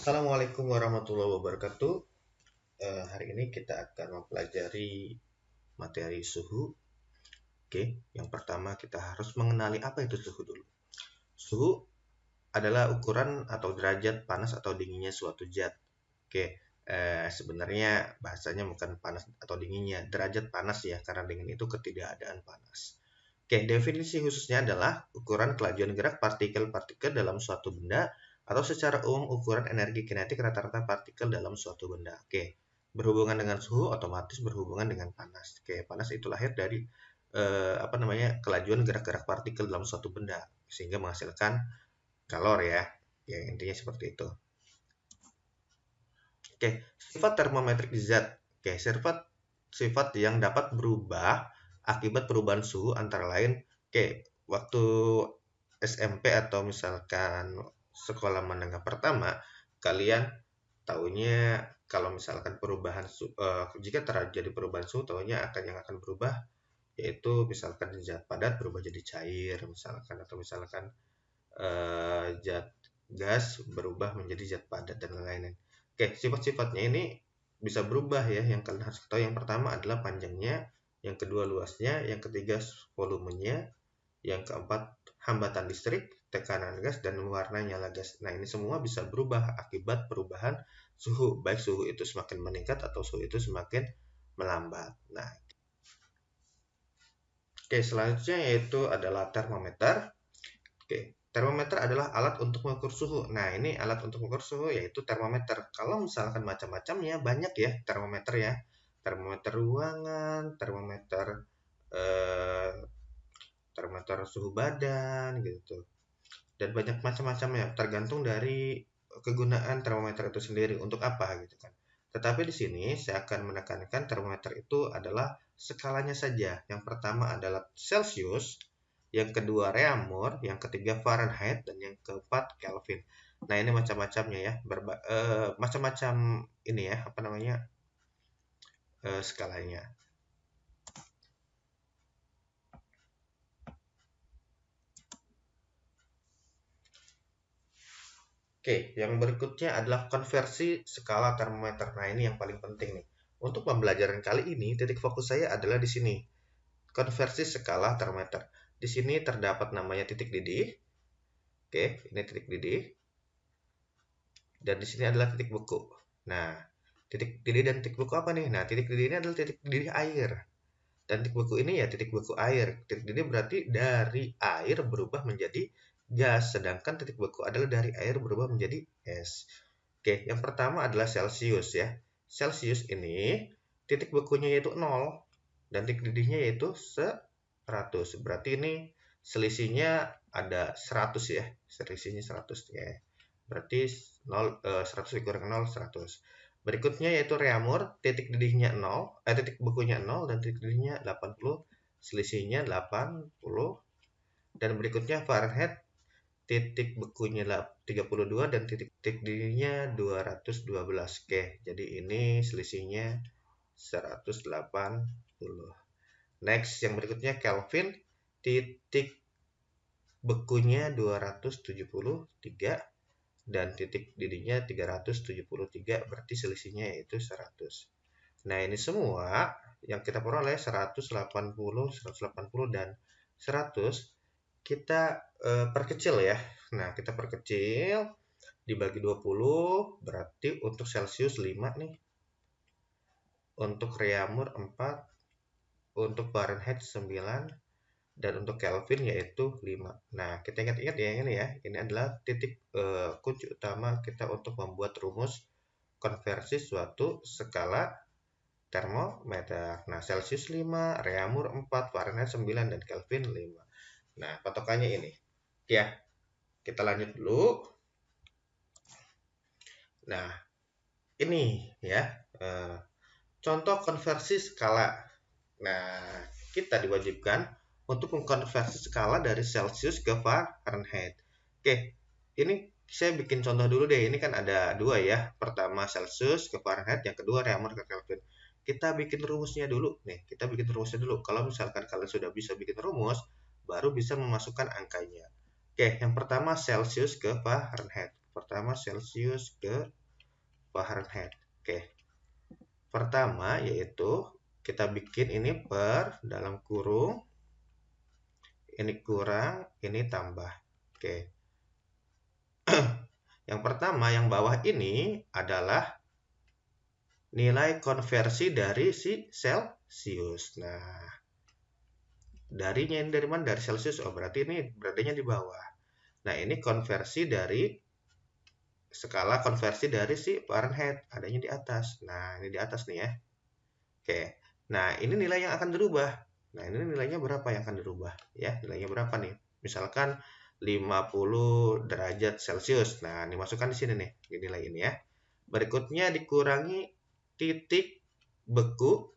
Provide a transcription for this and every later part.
Assalamualaikum warahmatullahi wabarakatuh. Hari ini kita akan mempelajari materi suhu. Oke, yang pertama kita harus mengenali apa itu suhu dulu. Suhu adalah ukuran atau derajat panas atau dinginnya suatu zat. Oke, sebenarnya bahasanya bukan panas atau dinginnya, derajat panas ya, karena dingin itu ketidakadaan panas. Oke, definisi khususnya adalah ukuran kelajuan gerak partikel-partikel dalam suatu benda atau secara umum ukuran energi kinetik rata-rata partikel dalam suatu benda. Oke, berhubungan dengan suhu otomatis berhubungan dengan panas. Oke, panas itu lahir dari kelajuan gerak-gerak partikel dalam suatu benda sehingga menghasilkan kalor ya. Ya, intinya seperti itu. Oke, sifat termometrik zat. Oke, sifat yang dapat berubah akibat perubahan suhu antara lain. Oke, waktu SMP atau misalkan sekolah menengah pertama, kalian tahunya kalau misalkan jika terjadi perubahan suhu, tahunya yang akan berubah yaitu misalkan zat padat berubah jadi cair, misalkan atau misalkan zat gas berubah menjadi zat padat dan lain-lain. Oke, sifat-sifatnya ini bisa berubah ya. Yang kalian harus ketahui yang pertama adalah panjangnya, yang kedua luasnya, yang ketiga volumenya, yang keempat hambatan listrik, tekanan gas, dan warna nyala gas. Nah, ini semua bisa berubah akibat perubahan suhu, baik suhu itu semakin meningkat atau suhu itu semakin melambat. Nah, oke, selanjutnya yaitu adalah termometer. Oke, termometer adalah alat untuk mengukur suhu. Nah, ini alat untuk mengukur suhu yaitu termometer. Kalau misalkan macam-macamnya banyak ya termometer ya. Termometer ruangan, termometer suhu badan gitu. Dan banyak macam-macamnya tergantung dari kegunaan termometer itu sendiri untuk apa gitu kan. Tetapi di sini saya akan menekankan termometer itu adalah skalanya saja. Yang pertama adalah Celsius, yang kedua Reaumur, yang ketiga Fahrenheit, dan yang keempat Kelvin. Nah, ini macam-macamnya ya, macam-macam ini ya, skalanya. Oke, yang berikutnya adalah konversi skala termometer. Nah, ini yang paling penting nih. Untuk pembelajaran kali ini, titik fokus saya adalah di sini. Konversi skala termometer. Di sini terdapat namanya titik didih. Oke, ini titik didih. Dan di sini adalah titik beku. Nah, titik didih dan titik beku apa nih? Nah, titik didih ini adalah titik didih air. Dan titik beku ini ya titik beku air. Titik didih berarti dari air berubah menjadi gas, sedangkan titik beku adalah dari air berubah menjadi es. Oke, yang pertama adalah Celsius ya. Celsius ini titik bekunya yaitu 0 dan titik didihnya yaitu 100. Berarti ini selisihnya ada 100 ya. Selisihnya 100 ya. Berarti 100 dikurang 0 100. Berikutnya yaitu Reaumur, titik didihnya 0, titik bekunya 0 dan titik didihnya 80, selisihnya 80. Dan berikutnya Fahrenheit, titik bekunya 32 dan titik didihnya 212. Oke, jadi ini selisihnya 180. Next, yang berikutnya Kelvin, titik bekunya 273 dan titik didihnya 373, berarti selisihnya yaitu 100. Nah, ini semua yang kita peroleh 180, 180 dan 100 kita perkecil ya. Nah, kita perkecil dibagi 20 berarti untuk Celsius 5 nih. Untuk Reaumur 4, untuk Fahrenheit 9, dan untuk Kelvin yaitu 5. Nah, kita ingat-ingat ya ini ya. Ini adalah titik kunci utama kita untuk membuat rumus konversi suatu skala termometer. Nah, Celsius 5, Reaumur 4, Fahrenheit 9, dan Kelvin 5. Nah, patokannya ini. Ya, kita lanjut dulu. Nah, ini ya. Contoh konversi skala. Nah, kita diwajibkan untuk mengkonversi skala dari Celsius ke Fahrenheit. Oke, ini saya bikin contoh dulu deh. Ini kan ada dua ya. Pertama Celsius ke Fahrenheit, yang kedua Reaumur ke Kelvin. Kita bikin rumusnya dulu nih. Kalau misalkan kalian sudah bisa bikin rumus, baru bisa memasukkan angkanya. Oke, yang pertama Celsius ke Fahrenheit. pertama Celsius ke Fahrenheit. Oke. Pertama yaitu kita bikin ini per dalam kurung, ini kurang, ini tambah. Oke. Yang pertama, yang bawah ini adalah nilai konversi dari si Celsius. Nah, darinya ini dari mana? Dari Celsius. Oh, berarti ini beradanya di bawah. Nah, ini konversi dari skala konversi dari si Fahrenheit. Adanya di atas. Nah, ini di atas nih ya. Oke. Nah, ini nilai yang akan dirubah. Nah, ini nilainya berapa yang akan dirubah? Ya, nilainya berapa nih? Misalkan 50 derajat Celcius. Nah, dimasukkan di sini nih, di nilai ini ya. Berikutnya dikurangi titik beku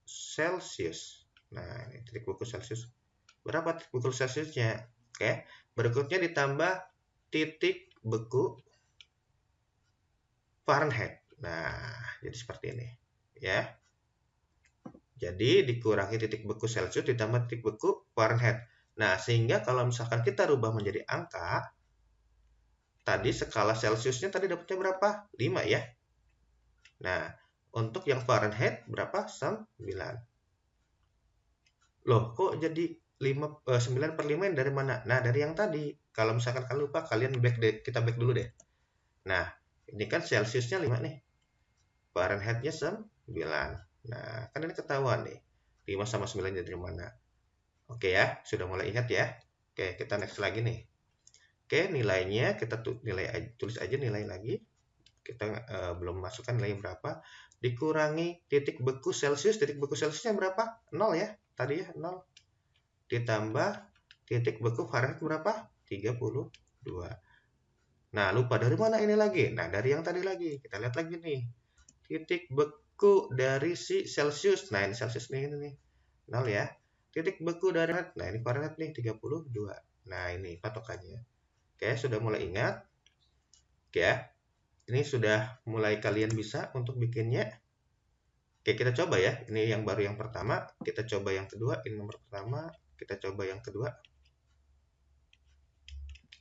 Celcius. Nah, ini titik beku Celcius. Berapa titik beku Celciusnya? Oke. Berikutnya ditambah titik beku Fahrenheit. Nah, jadi seperti ini ya. Jadi dikurangi titik beku Celcius ditambah titik beku Fahrenheit. Nah, sehingga kalau misalkan kita rubah menjadi angka, tadi skala Celciusnya tadi dapatnya berapa? 5 ya. Nah, untuk yang Fahrenheit berapa? 9. Loh, kok jadi 9 per 5 dari mana? Nah, dari yang tadi. Kalau misalkan kalian lupa, kita back dulu deh. Nah, ini kan Celciusnya 5 nih. Fahrenheitnya 9. Nah, kan ini ketahuan nih. 5 sama 9 dari mana? Oke ya, sudah mulai ingat ya. Oke, kita next lagi nih. Oke, nilainya kita tulis aja nilai lagi. Kita belum masukkan nilai berapa. Dikurangi titik beku Celcius. Titik beku Celciusnya berapa? 0 ya. Tadi ya, 0. Ditambah titik beku Fahrenheit berapa? 32. Nah, lupa dari mana ini lagi? Nah, dari yang tadi lagi. Kita lihat lagi nih. Titik beku dari si Celsius. Nah, ini Celsius nih, ini nih. 0 ya. Titik beku dari Fahrenheit. Nah, ini Fahrenheit nih, 32. Nah, ini patokannya. Oke, sudah mulai ingat. Oke ya. Ini sudah mulai kalian bisa untuk bikinnya. Oke, kita coba ya. Ini yang baru yang pertama. Kita coba yang kedua. Ini nomor pertama. Kita coba yang kedua.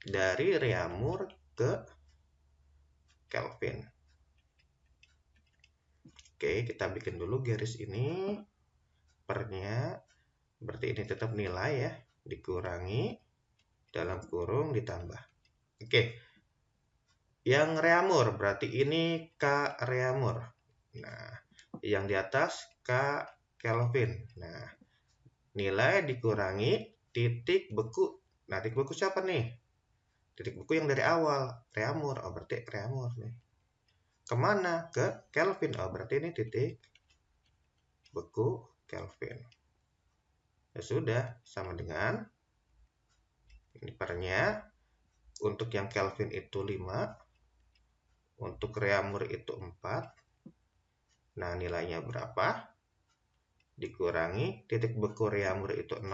Dari Reaumur ke Kelvin. Oke, kita bikin dulu garis ini. Pernya. Berarti ini tetap nilai ya. Dikurangi. Dalam kurung ditambah. Oke. Yang Reaumur. Berarti ini K Reaumur. Nah, yang di atas K Kelvin. Nah, nilai dikurangi titik beku. Nah, titik beku siapa nih? Titik beku yang dari awal. Reaumur. Oh, berarti Reaumur nih. Kemana? Ke Kelvin. Oh, berarti ini titik beku Kelvin. Ya sudah, sama dengan ini pernya. Untuk yang Kelvin itu 5. Untuk Reaumur itu 4. Nah, nilainya berapa? Dikurangi titik beku Reaumur itu 0.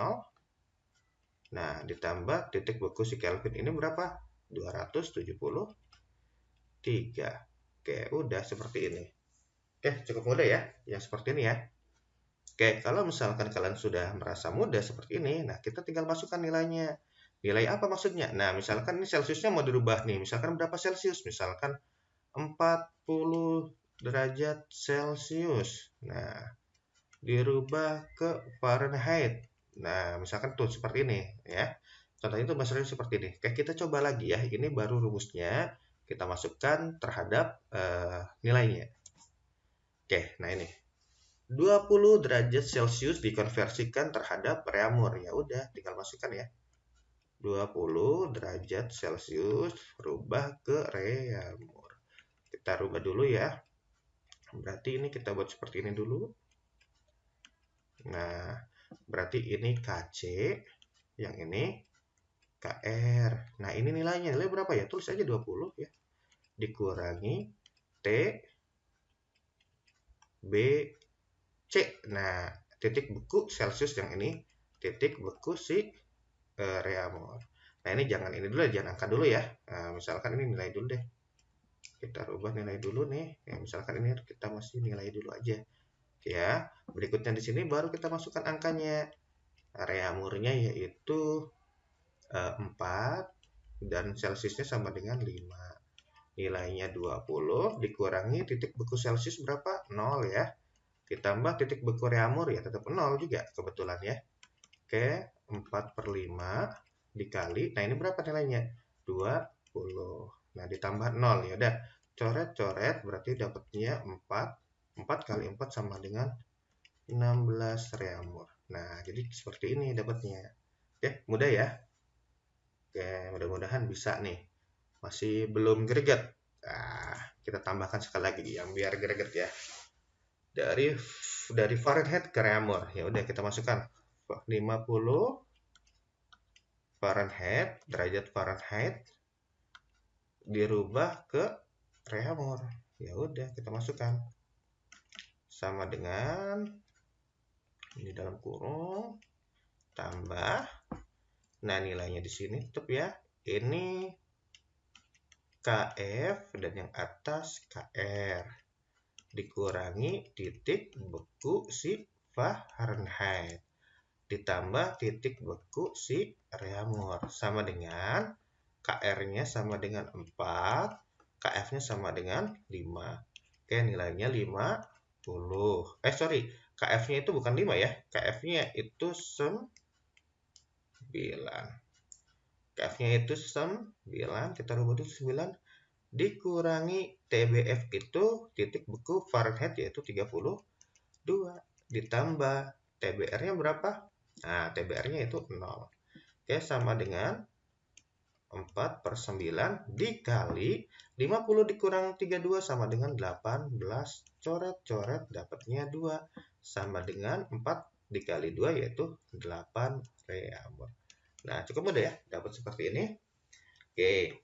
Nah, ditambah titik beku si Kelvin ini berapa? 273. Oke, udah seperti ini. Oke, cukup mudah ya. Yang seperti ini ya. Oke, kalau misalkan kalian sudah merasa mudah seperti ini, nah kita tinggal masukkan nilainya. Nilai apa maksudnya? Nah, misalkan ini Celsiusnya mau dirubah nih. Misalkan berapa Celsius? Misalkan 40 derajat Celcius. Nah, dirubah ke Fahrenheit. Nah, misalkan tuh seperti ini ya. Contohnya itu masalahnya seperti ini. Oke, kita coba lagi ya. Ini baru rumusnya. Kita masukkan terhadap nilainya. Oke, nah ini. 20 derajat Celcius dikonversikan terhadap Reaumur. Ya udah, tinggal masukkan ya. 20 derajat Celcius rubah ke Reaumur. Kita rubah dulu ya. Berarti ini kita buat seperti ini dulu. Nah, berarti ini KC, yang ini KR. Nah, ini nilainya. Nilai berapa ya? Tulis aja 20 ya. Dikurangi T B C. Nah, titik beku Celsius yang ini, titik beku si Reaumur. Nah, ini jangan ini dulu ya, jangan angka dulu ya. Nah, misalkan ini nilai dulu deh. Kita rubah nilai dulu nih. Ya, misalkan ini kita masih nilai dulu aja. Ya, berikutnya di sini baru kita masukkan angkanya. Reaumurnya yaitu 4 dan Celsiusnya sama dengan 5. Nilainya 20 dikurangi titik beku Celsius berapa? 0 ya. Ditambah titik beku Reaumur ya tetap 0 juga kebetulan ya. Oke, 4/5 dikali. Nah, ini berapa nilainya? 20. Nah, ditambah 0 ya udah. Coret-coret berarti dapatnya 4. 4 kali 4 sama dengan 16 Reaumur. Nah, jadi seperti ini dapatnya. Oke, mudah ya. Oke, mudah-mudahan bisa nih. Masih belum greget. Nah, kita tambahkan sekali lagi yang biar greget ya. Dari Fahrenheit ke Reaumur. Ya udah kita masukkan 50 Fahrenheit, derajat Fahrenheit dirubah ke Reaumur. Ya udah kita masukkan. Sama dengan ini dalam kurung tambah. Nah, nilainya di sini tetap ya. Ini KF dan yang atas KR dikurangi titik beku si Fahrenheit ditambah titik beku si Reaumur sama dengan KR-nya sama dengan 4, KF-nya sama dengan 5. Oke, nilainya 50. KF-nya itu bukan 5 ya. KF-nya itu 9. KF-nya itu 9, kita rubah dulu 9 dikurangi TBF itu titik beku Fahrenheit yaitu 32 ditambah TBR-nya berapa? Nah, TBR-nya itu 0. Oke, sama dengan 4/9 dikali 50 dikurang 32 sama dengan 18. Coret-coret dapatnya 2 sama dengan 4 dikali 2 yaitu 8 Reaumur. Nah, cukup mudah ya, dapat seperti ini. Oke,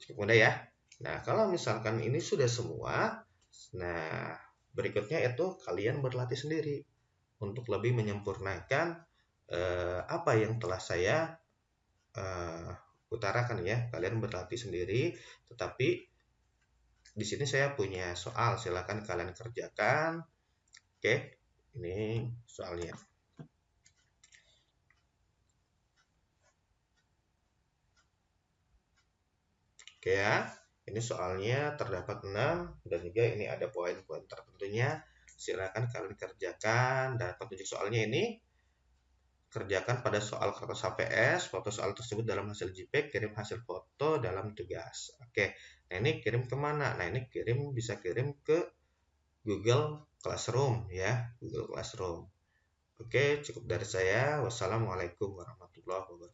cukup mudah ya. Nah, kalau misalkan ini sudah semua, nah berikutnya itu kalian berlatih sendiri untuk lebih menyempurnakan apa yang telah saya utarakan ya. Kalian berlatih sendiri, tetapi di sini saya punya soal, silakan kalian kerjakan. Oke, ini soalnya. Oke ya, ini soalnya terdapat 6 dan juga ini ada poin-poin tertentunya. Silakan kalian kerjakan dan petunjuk soalnya ini kerjakan pada soal kertas HPS, foto soal tersebut dalam hasil JPEG, kirim hasil foto dalam tugas. Oke, nah ini kirim kemana? Nah ini bisa kirim ke Google Classroom ya, Google Classroom. Oke, cukup dari saya. Wassalamualaikum warahmatullahi wabarakatuh.